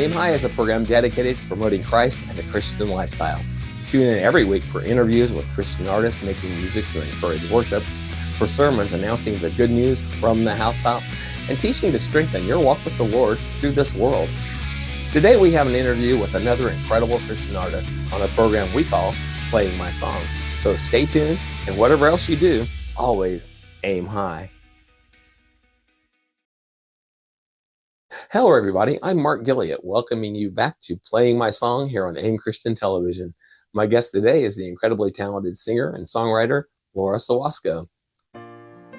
Aim High is a program dedicated to promoting Christ and the Christian lifestyle. Tune in every week for interviews with Christian artists making music to encourage worship, for sermons announcing the good news from the housetops, and teaching to strengthen your walk with the Lord through this world. Today we have an interview with another incredible Christian artist on a program we call Playing My Song. So stay tuned, and whatever else you do, always aim high. Hello, everybody. I'm Mark Gilliott, welcoming you back to Playing My Song here on AIM Christian Television. My guest today is the incredibly talented singer and songwriter, Laura Sawosko.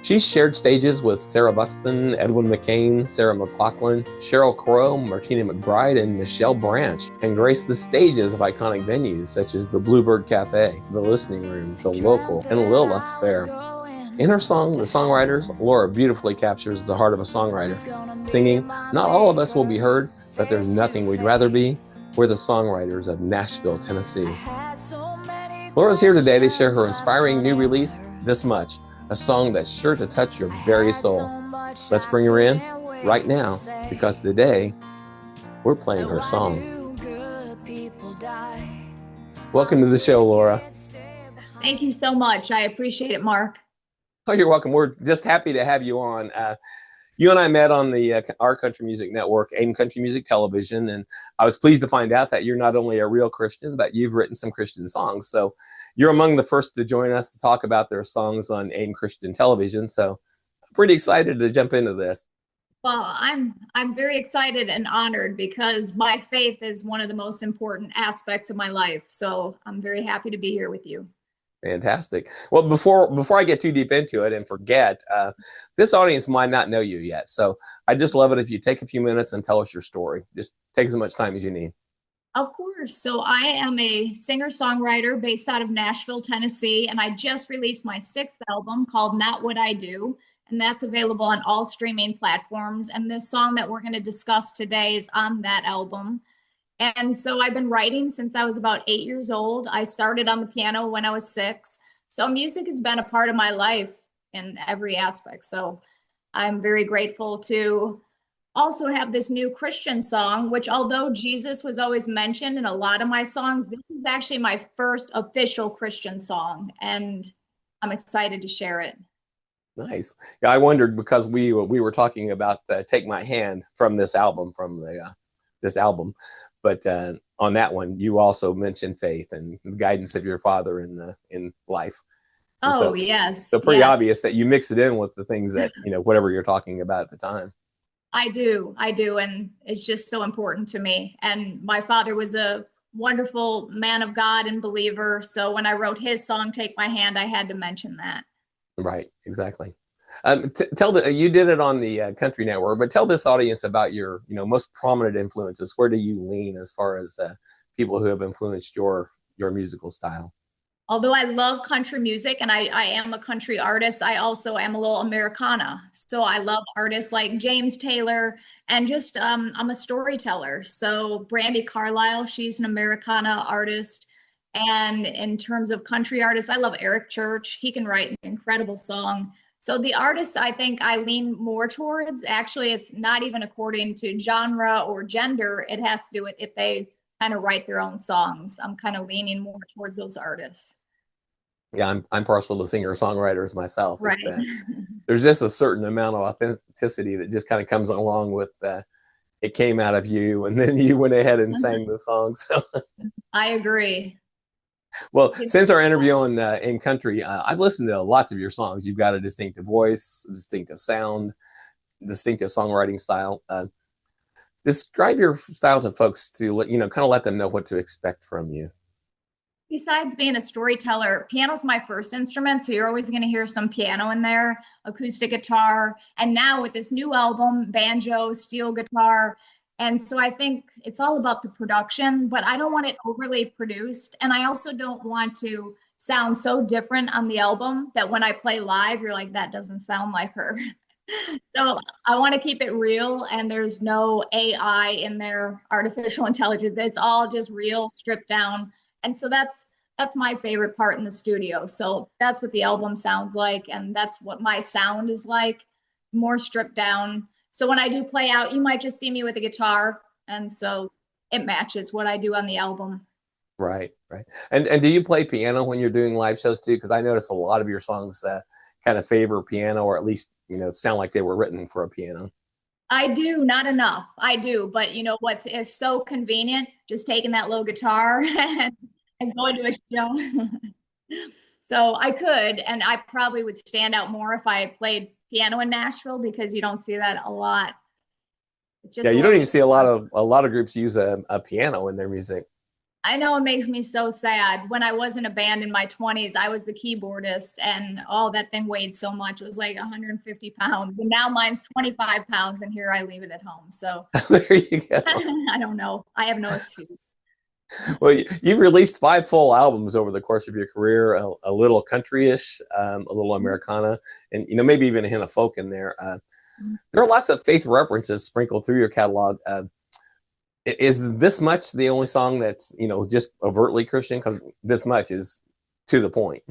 She's shared stages with Sarah Buxton, Edwin McCain, Sarah McLachlan, Sheryl Crow, Martina McBride, and Michelle Branch, and graced the stages of iconic venues such as the Bluebird Cafe, the Listening Room, the Local, and Lilith's Fair. In her song, The Songwriters, Laura beautifully captures the heart of a songwriter, singing, "Not all of us will be heard, but there's nothing we'd rather be. We're the songwriters of Nashville, Tennessee." Laura's here today to share her inspiring new release, This Much, a song that's sure to touch your very soul. Let's bring her in right now, because today we're playing her song. Welcome to the show, Laura. Thank you so much. I appreciate it, Mark. Oh, you're welcome. We're just happy to have you on. You and I met on the Our Country Music Network, AIM Country Music Television, and I was pleased to find out that you're not only a real Christian, but you've written some Christian songs. So you're among the first to join us to talk about their songs on AIM Christian Television. So I'm pretty excited to jump into this. Well, I'm very excited and honored because my faith is one of the most important aspects of my life. So I'm very happy to be here with you. Fantastic. Well, before I get too deep into it and forget, this audience might not know you yet. So I just love it if you take a few minutes and tell us your story. Just take as much time as you need. Of course. So I am a singer-songwriter based out of Nashville, Tennessee, and I just released my 6th album called Not What I Do, and that's available on all streaming platforms. And this song that we're going to discuss today is on that album. And so I've been writing since I was about 8 years old. I started on the piano when I was 6. So music has been a part of my life in every aspect. So I'm very grateful to also have this new Christian song, which although Jesus was always mentioned in a lot of my songs, this is actually my first official Christian song. And I'm excited to share it. Nice. Yeah, I wondered because we were talking about Take My Hand from this album, this album. But on that one, you also mentioned faith and the guidance of your father in life. Oh, yes. So pretty obvious that you mix it in with the things that, whatever you're talking about at the time. I do. And it's just so important to me. And my father was a wonderful man of God and believer. So when I wrote his song, Take My Hand, I had to mention that. Right. Exactly. You did it on the Country Network, but tell this audience about your, most prominent influences. Where do you lean as far as people who have influenced your musical style? Although I love country music and I am a country artist, I also am a little Americana. So I love artists like James Taylor and just I'm a storyteller. So Brandy Carlisle, she's an Americana artist. And in terms of country artists, I love Eric Church. He can write an incredible song. So the artists I think I lean more towards, actually, it's not even according to genre or gender. It has to do with if they kind of write their own songs. I'm kind of leaning more towards those artists. Yeah, I'm partial to singer-songwriters myself. Right. There's just a certain amount of authenticity that just kind of comes along with it came out of you, and then you went ahead and sang the song. So I agree. Well, since our interview in country, I've listened to lots of your songs. You've got a distinctive voice, a distinctive sound, distinctive songwriting style. Describe your style to folks to kind of let them know what to expect from you. Besides being a storyteller, piano's my first instrument, so you're always going to hear some piano in there, acoustic guitar, and now with this new album, banjo, steel guitar. And so I think it's all about the production, but I don't want it overly produced. And I also don't want to sound so different on the album that when I play live, you're like, that doesn't sound like her. So I want to keep it real, and there's no AI in there, artificial intelligence. It's all just real, stripped down. And so that's my favorite part in the studio. So that's what the album sounds like, and that's what my sound is like, more stripped down. So when I do play out, you might just see me with a guitar. And so it matches what I do on the album. Right, right. And do you play piano when you're doing live shows too? Because I notice a lot of your songs kind of favor piano, or at least sound like they were written for a piano. I do, not enough. I do, but you know what's is so convenient? Just taking that little guitar and going to a show. So I could, and I probably would stand out more if I played piano in Nashville because you don't see that a lot. It's Yeah, just a you don't little even bit see more. a lot of groups use a piano in their music. I know it makes me so sad. When I was in a band in my 20s, I was the keyboardist, and all that thing weighed so much. It was like 150 pounds. And now mine's 25 pounds, and here I leave it at home. So There you go. I don't know. I have no excuse. Well, you've released 5 full albums over the course of your career, a little country-ish, a little Americana, and maybe even a hint of folk in there. There are lots of faith references sprinkled through your catalog. Is This Much the only song that's just overtly Christian? Because This Much is to the point.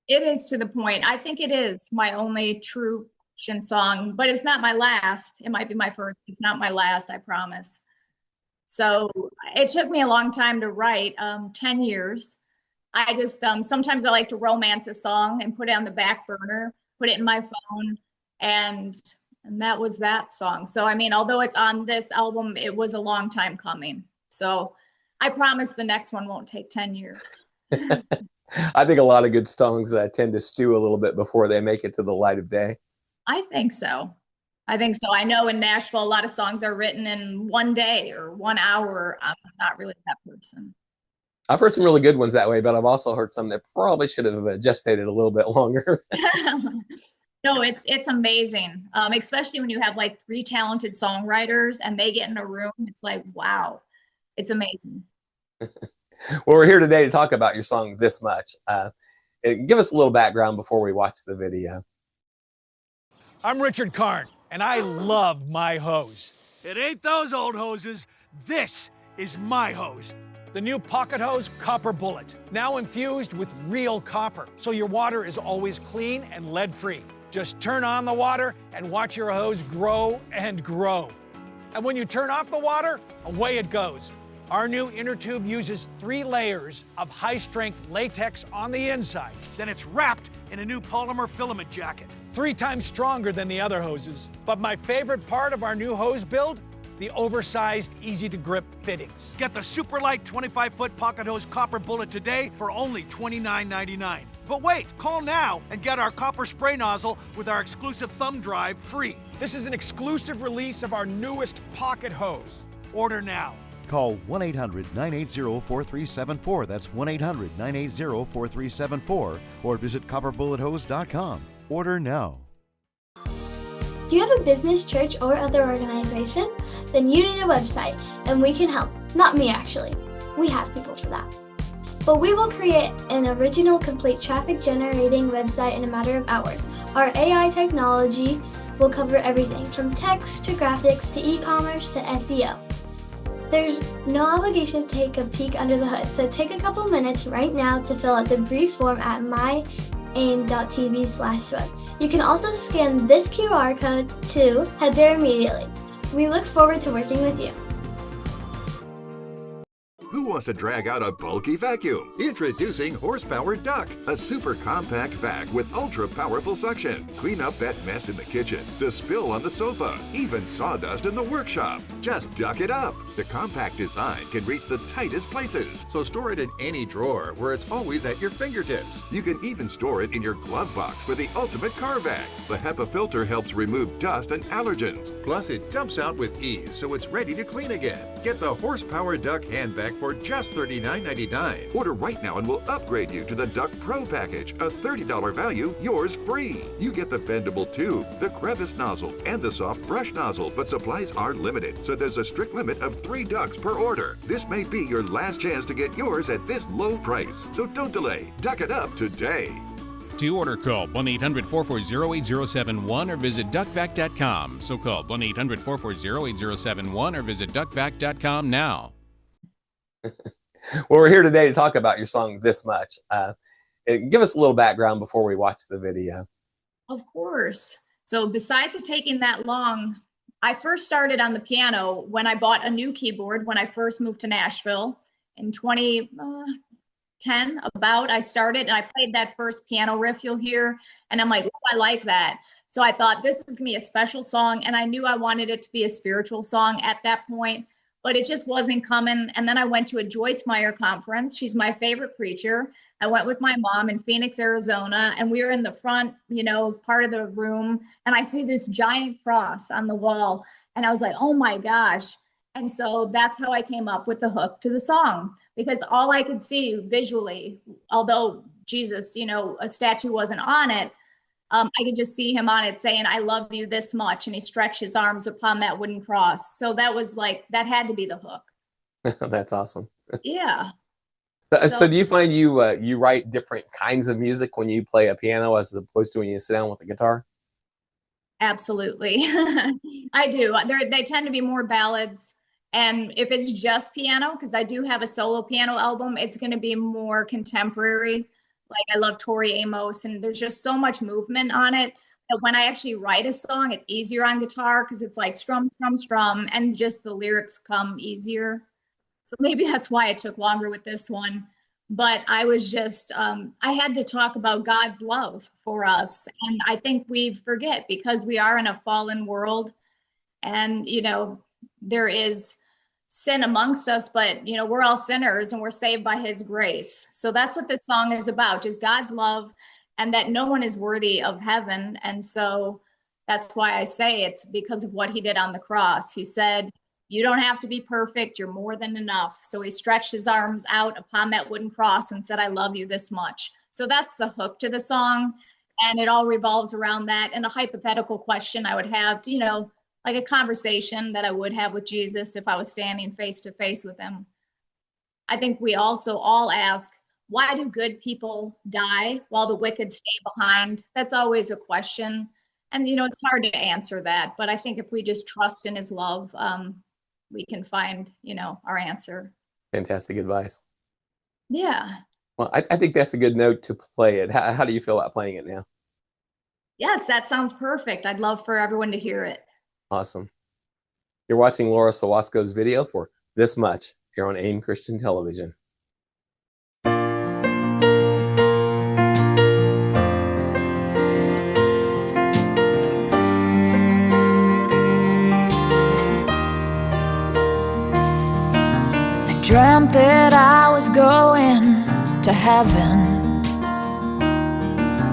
It is to the point. I think it is my only true Christian song, but it's not my last. It might be my first. It's not my last, I promise. So it took me a long time to write, 10 years. I just sometimes I like to romance a song and put it on the back burner, put it in my phone, and that was that song. So I mean, although it's on this album, it was a long time coming. So I promise the next one won't take 10 years. I think a lot of good songs tend to stew a little bit before they make it to the light of day. I think so. I think so. I know in Nashville, a lot of songs are written in one day or 1 hour. I'm not really that person. I've heard some really good ones that way, but I've also heard some that probably should have gestated a little bit longer. No, it's amazing, especially when you have like 3 talented songwriters and they get in a room. It's like, wow, it's amazing. Well, we're here today to talk about your song This Much. Give us a little background before we watch the video. I'm Richard Karn, and I love my hose. It ain't those old hoses. This is my hose. The new pocket hose Copper Bullet, now infused with real copper, so your water is always clean and lead-free. Just turn on the water and watch your hose grow and grow. And when you turn off the water, away it goes. Our new inner tube uses 3 layers of high-strength latex on the inside. Then it's wrapped in a new polymer filament jacket, 3 times stronger than the other hoses. But my favorite part of our new hose build, the oversized, easy-to-grip fittings. Get the super light 25-foot pocket hose Copper Bullet today for only $29.99. But wait, call now and get our copper spray nozzle with our exclusive thumb drive free. This is an exclusive release of our newest pocket hose. Order now. Call 1-800-980-4374. That's 1-800-980-4374. Or visit copperbullet.hose.com. Order now. Do you have a business, church, or other organization? Then you need a website, and we can help. Not me, actually. We have people for that. But we will create an original, complete traffic-generating website in a matter of hours. Our AI technology will cover everything from text to graphics to e-commerce to SEO. There's no obligation to take a peek under the hood, so take a couple minutes right now to fill out the brief form at myaim.tv/web. You can also scan this QR code to head there immediately. We look forward to working with you. Who wants to drag out a bulky vacuum? Introducing Horsepower Duck, a super compact vac with ultra powerful suction. Clean up that mess in the kitchen, the spill on the sofa, even sawdust in the workshop. Just duck it up. The compact design can reach the tightest places, so store it in any drawer where it's always at your fingertips. You can even store it in your glove box for the ultimate car vac. The HEPA filter helps remove dust and allergens. Plus, it dumps out with ease, so it's ready to clean again. Get the Horsepower Duck hand vac for just $39.99. Order right now and we'll upgrade you to the Duck Pro package, a $30 value, yours free. You get the bendable tube, the crevice nozzle, and the soft brush nozzle, but supplies are limited, so there's a strict limit of 3 ducks per order. This may be your last chance to get yours at this low price, so don't delay. Duck it up today. To order, call 1-800-440-8071 or visit duckvac.com. So call 1-800-440-8071 or visit duckvac.com now. Well, we're here today to talk about your song This Much. Give us a little background before we watch the video. Of course. So besides it taking that long, I first started on the piano when I bought a new keyboard when I first moved to Nashville in 2010. I started and I played that first piano riff you'll hear, and I'm like, oh, I like that. So I thought this is gonna be a special song, and I knew I wanted it to be a spiritual song at that point, but it just wasn't coming. And then I went to a Joyce Meyer conference. She's my favorite preacher. I went with my mom in Phoenix, Arizona, and we were in the front, part of the room, and I see this giant cross on the wall, and I was like, oh my gosh. And so that's how I came up with the hook to the song, because all I could see visually, although Jesus, a statue wasn't on it, I could just see him on it saying, I love you this much. And he stretched his arms upon that wooden cross. So that was like, that had to be the hook. That's awesome. Yeah. So do you find you write different kinds of music when you play a piano as opposed to when you sit down with a guitar? Absolutely. I do. They tend to be more ballads. And if it's just piano, because I do have a solo piano album, it's going to be more contemporary. Like I love Tori Amos, and there's just so much movement on it that when I actually write a song, it's easier on guitar because it's like strum, strum, strum, and just the lyrics come easier. So maybe that's why it took longer with this one. But I was just, I had to talk about God's love for us. And I think we forget because we are in a fallen world, and, there is sin amongst us, but we're all sinners and we're saved by his grace. So that's what this song is about, just God's love, and that no one is worthy of heaven. And so that's why I say it's because of what he did on the cross. He said, you don't have to be perfect, you're more than enough. So he stretched his arms out upon that wooden cross and said, I love you this much. So that's the hook to the song, and it all revolves around that. And a hypothetical question I would have to, like a conversation that I would have with Jesus if I was standing face to face with him. I think we also all ask, why do good people die while the wicked stay behind? That's always a question. And, it's hard to answer that. But I think if we just trust in his love, we can find, our answer. Fantastic advice. Yeah. Well, I think that's a good note to play it. How do you feel about playing it now? Yes, that sounds perfect. I'd love for everyone to hear it. Awesome. You're watching Laura Sawosko's video for This Much here on AIM Christian Television. I dreamt that I was going to heaven,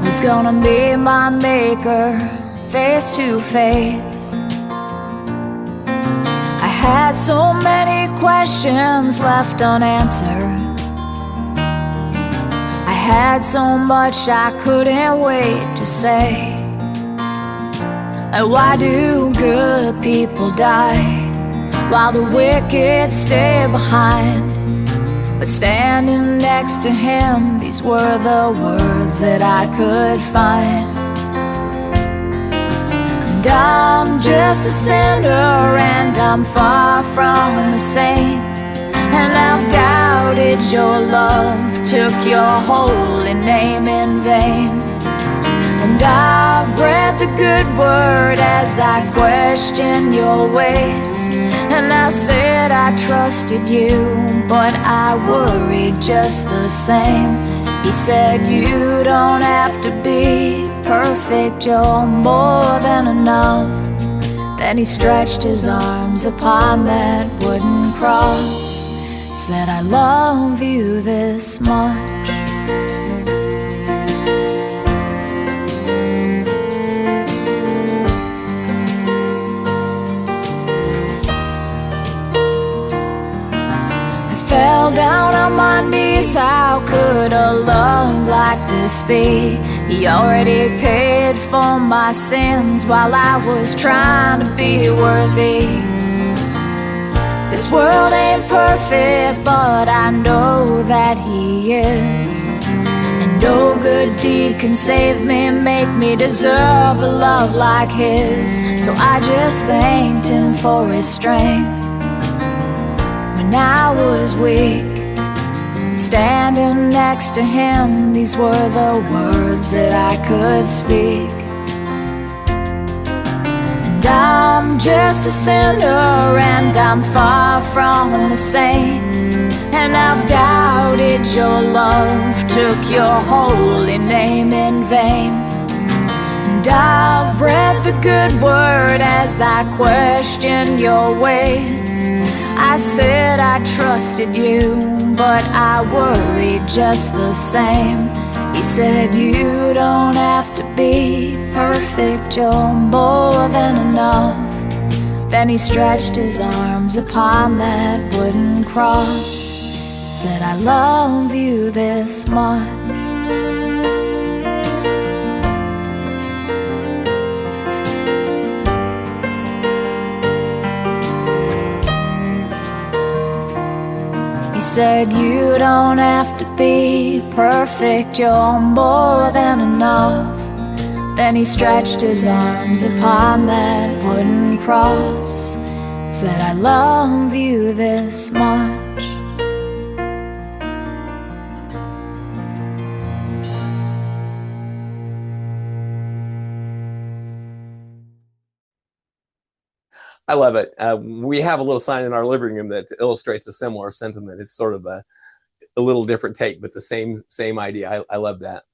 was gonna be my maker face to face. I had so many questions left unanswered. I had so much I couldn't wait to say. Like, why do good people die while the wicked stay behind? But standing next to him, these were the words that I could find. And I'm just a sinner, and I'm far from a saint, and I've doubted your love, took your holy name in vain. And I've read the good word as I question your ways, and I said I trusted you, but I worried just the same. He said you don't have to be perfect, you're more than enough. Then he stretched his arms upon that wooden cross, said I love you this much. Fell down on my knees, how could a love like this be? He already paid for my sins while I was trying to be worthy. This world ain't perfect, but I know that he is. And no good deed can save me, make me deserve a love like his. So I just thanked him for his strength when I was weak. And standing next to him, these were the words that I could speak. And And I'm just a sinner, and I'm far from the saint. And I've doubted your love, took your holy name in vain. And I've read the good word as I questioned your ways. I said I trusted you, but I worried just the same. He said you don't have to be perfect, you're more than enough. Then he stretched his arms upon that wooden cross, said I love you this much. He said you don't have to be perfect, you're more than enough. Then he stretched his arms upon that wooden cross, said I love you this much. I love it. We have a little sign in our living room that illustrates a similar sentiment. It's sort of a little different take, but the same idea. I love that.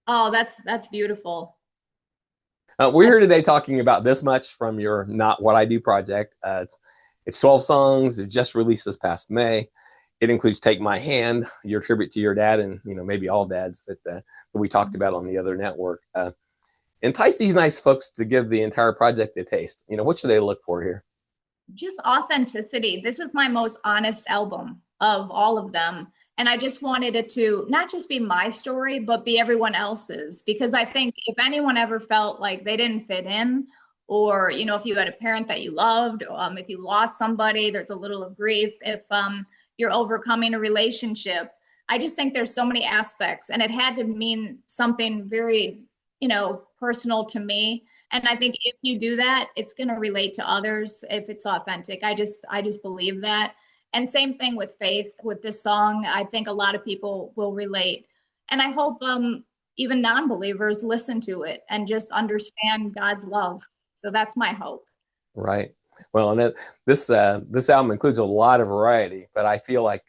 Oh, that's beautiful. We're here today talking about This Much from your Not What I Do project. It's 12 songs. It just released this past May. It includes Take My Hand, your tribute to your dad, and maybe all dads that we talked about on the other network. Entice these nice folks to give the entire project a taste. What should they look for here? Just authenticity. This is my most honest album of all of them. And I just wanted it to not just be my story, but be everyone else's. Because I think if anyone ever felt like they didn't fit in, or, if you had a parent that you loved, if you lost somebody, there's a little of grief. If you're overcoming a relationship, I just think there's so many aspects, and it had to mean something very, personal to me. And I think if you do that, it's going to relate to others if it's authentic. I just believe that. And same thing with Faith, with this song. I think a lot of people will relate. And I hope even non-believers listen to it and just understand God's love. So that's my hope. Right. Well, and this album includes a lot of variety, but I feel like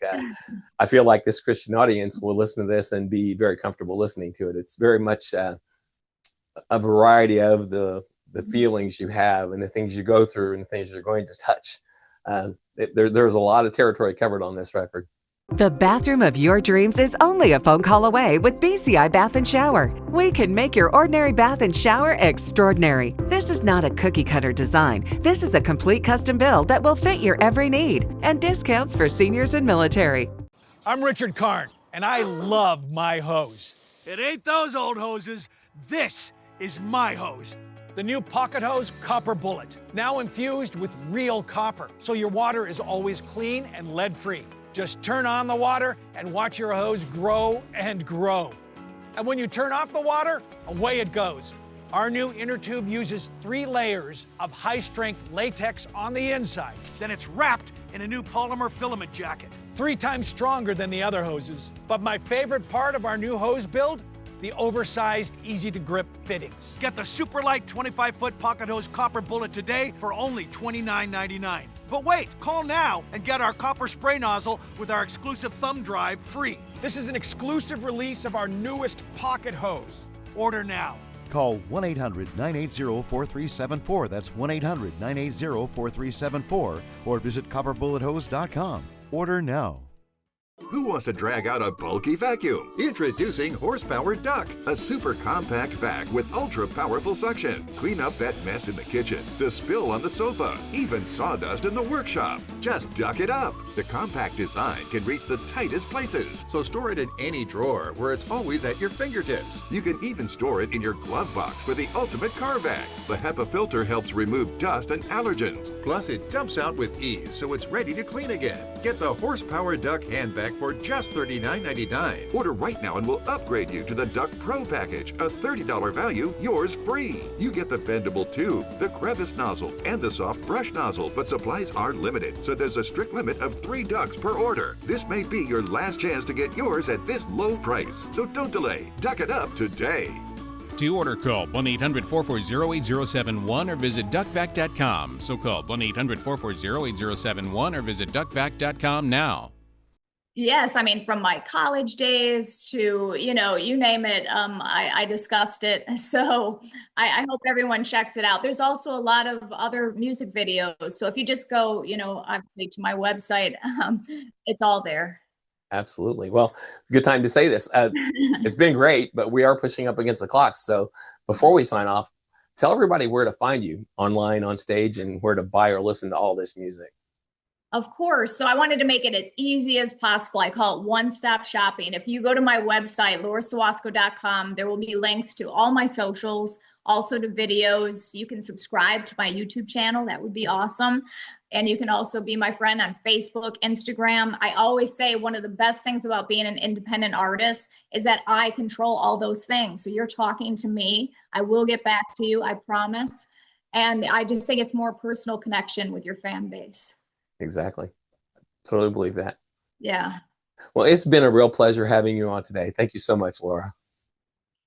this Christian audience will listen to this and be very comfortable listening to it. It's very much a variety of the feelings you have and the things you go through and the things you're going to touch. There's a lot of territory covered on this record. The bathroom of your dreams is only a phone call away with BCI Bath and Shower. We can make your ordinary bath and shower extraordinary. This is not a cookie cutter design. This is a complete custom build that will fit your every need, and discounts for seniors and military. I'm Richard Karn, and I love my hose. It ain't those old hoses. This is my hose. The new Pocket Hose Copper Bullet, now infused with real copper, so your water is always clean and lead-free. Just turn on the water and watch your hose grow and grow. And when you turn off the water, away it goes. Our new inner tube uses 3 layers of high-strength latex on the inside. Then it's wrapped in a new polymer filament jacket, 3 times stronger than the other hoses. But my favorite part of our new hose build? The oversized, easy-to-grip fittings. Get the super light 25-foot Pocket Hose Copper Bullet today for only $29.99. But wait, call now and get our copper spray nozzle with our exclusive thumb drive free. This is an exclusive release of our newest Pocket Hose. Order now. Call 1-800-980-4374. That's 1-800-980-4374. Or visit copperbullethose.com. Order now. Who wants to drag out a bulky vacuum? Introducing Horsepower Duck, a super compact vac with ultra powerful suction. Clean up that mess in the kitchen, the spill on the sofa, even sawdust in the workshop. Just duck it up. The compact design can reach the tightest places, so store it in any drawer where it's always at your fingertips. You can even store it in your glove box for the ultimate car vac. The HEPA filter helps remove dust and allergens. Plus, it dumps out with ease, so it's ready to clean again. Get the Horsepower Duck hand vac for just $39.99. Order right now and we'll upgrade you to the Duck Pro package, a $30 value, yours free. You get the bendable tube, the crevice nozzle, and the soft brush nozzle, but supplies are limited, so there's a strict limit of 3 ducks per order. This may be your last chance to get yours at this low price, so don't delay. Duck it up today. To order, call 1-800-440-8071 or visit duckvac.com. So call 1-800-440-8071 or visit duckvac.com now. Yes, I mean, from my college days to, you name it, I discussed it. So I hope everyone checks it out. There's also a lot of other music videos. So if you just go, obviously to my website, it's all there. Absolutely. Well, good time to say this. It's been great, but we are pushing up against the clock. So before we sign off, tell everybody where to find you online, on stage, and where to buy or listen to all this music. Of course. So I wanted to make it as easy as possible. I call it one-stop shopping. If you go to my website, laurasawosko.com, there will be links to all my socials, also to videos. You can subscribe to my YouTube channel. That would be awesome. And you can also be my friend on Facebook, Instagram. I always say one of the best things about being an independent artist is that I control all those things. So you're talking to me. I will get back to you, I promise. And I just think it's more personal connection with your fan base. Exactly. Totally believe that. Yeah. Well, it's been a real pleasure having you on today. Thank you so much, Laura.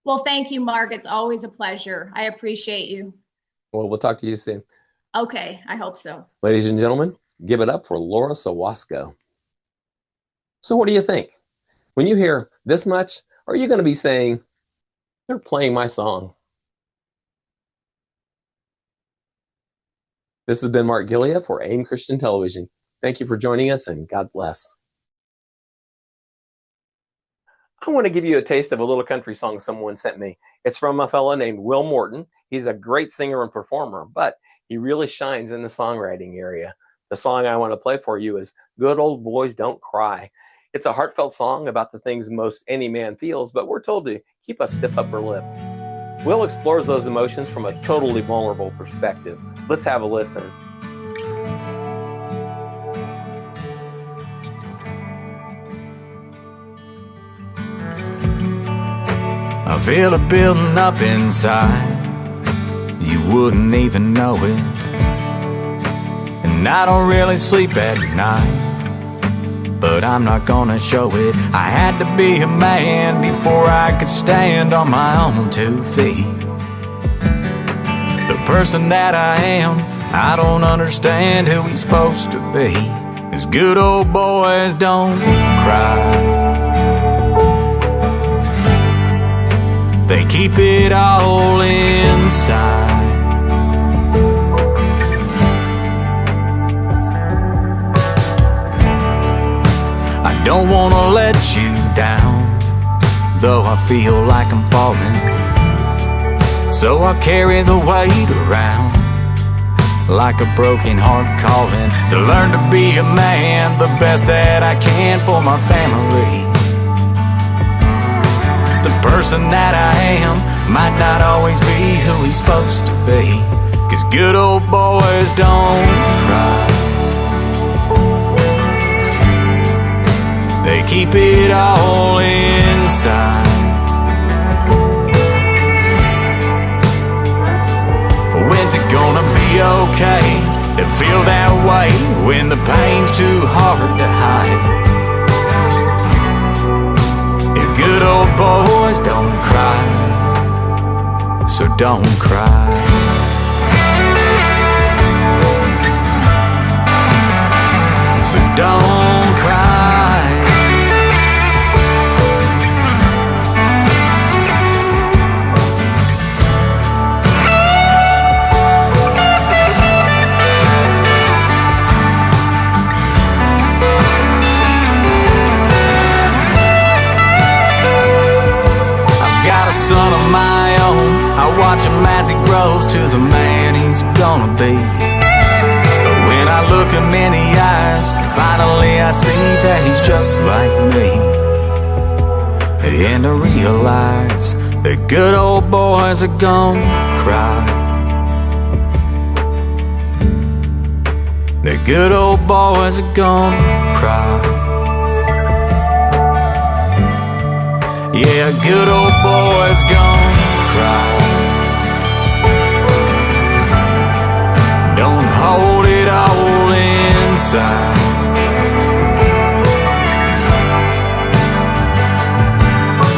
Well, thank you, Mark. It's always a pleasure. I appreciate you. Well, we'll talk to you soon. Okay, I hope so. Ladies and gentlemen, give it up for Laura Sawosko. So what do you think? When you hear this much, are you going to be saying, they're playing my song? This has been Mark Gillia for AIM Christian Television. Thank you for joining us, and God bless. I want to give you a taste of a little country song someone sent me. It's from a fellow named Will Morton. He's a great singer and performer, but he really shines in the songwriting area. The song I want to play for you is Good Old Boys Don't Cry. It's a heartfelt song about the things most any man feels, but we're told to keep a stiff upper lip. Will explores those emotions from a totally vulnerable perspective. Let's have a listen. I feel it building up inside. You wouldn't even know it. And I don't really sleep at night, but I'm not gonna show it. I had to be a man before I could stand on my own 2 feet. The person that I am, I don't understand who he's supposed to be. These good old boys don't cry. They keep it all inside. I don't wanna let you down, though I feel like I'm falling. So I carry the weight around like a broken heart calling to learn to be a man, the best that I can for my family. The person that I am might not always be who he's supposed to be, 'cause good old boys don't cry. They keep it all inside. When's it gonna be okay to feel that way when the pain's too hard to hide? If good old boys don't cry, so don't cry. So don't cry. Son of my own, I watch him as he grows to the man he's gonna be. But when I look him in the eyes, finally I see that he's just like me. And I realize that good old boys are gonna cry. The good old boys are gonna cry. Yeah, good old boys gonna cry. Don't hold it all inside.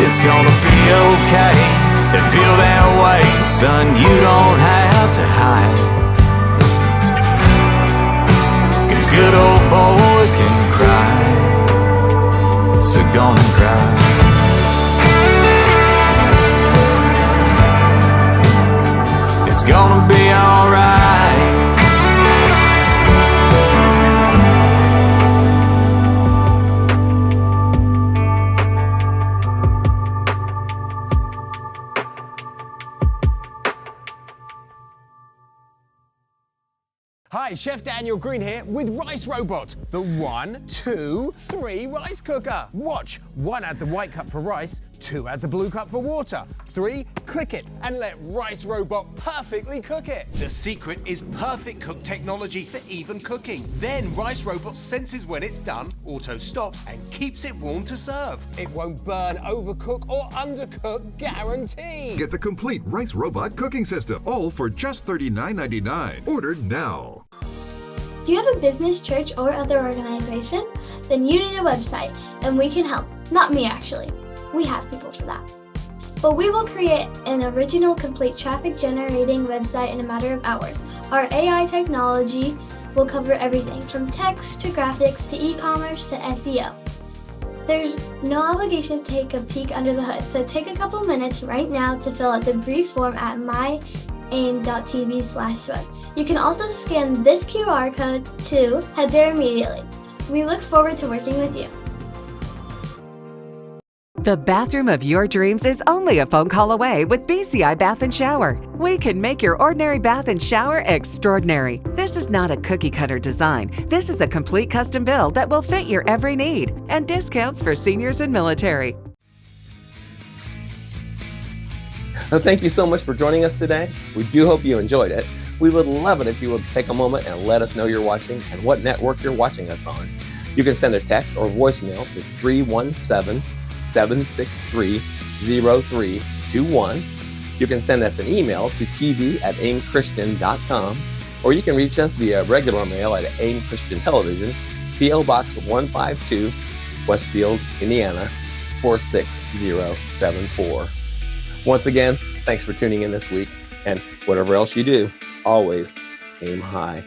It's gonna be okay to feel that way, son, you don't have to hide. 'Cause good old boys can cry, so gonna cry. It's gonna be alright. Hi, Chef Daniel Green here with Rice Robot, the 1, 2, 3 rice cooker. Watch, 1 add the white cup for rice, 2 add the blue cup for water, 3 click it and let Rice Robot perfectly cook it. The secret is perfect cook technology for even cooking. Then Rice Robot senses when it's done, auto stops and keeps it warm to serve. It won't burn, overcook or undercook, guaranteed. Get the complete Rice Robot cooking system, all for just $39.99. Order now. Do you have a business, church, or other organization? Then you need a website, and we can help. Not me, actually. We have people for that. But we will create an original, complete traffic-generating website in a matter of hours. Our AI technology will cover everything from text to graphics to e-commerce to SEO. There's no obligation to take a peek under the hood, so take a couple minutes right now to fill out the brief form at myaim.tv/web. You can also scan this QR code to head there immediately. We look forward to working with you. The bathroom of your dreams is only a phone call away with BCI Bath and Shower. We can make your ordinary bath and shower extraordinary. This is not a cookie cutter design. This is a complete custom build that will fit your every need, and discounts for seniors and military. Well, thank you so much for joining us today. We do hope you enjoyed it. We would love it if you would take a moment and let us know you're watching and what network you're watching us on. You can send a text or voicemail to 317-763-0321. You can send us an email to tv@aimchristian.com, or you can reach us via regular mail at AIM Christian Television, P.O. Box 152, Westfield, Indiana, 46074. Once again, thanks for tuning in this week, and whatever else you do, always aim high.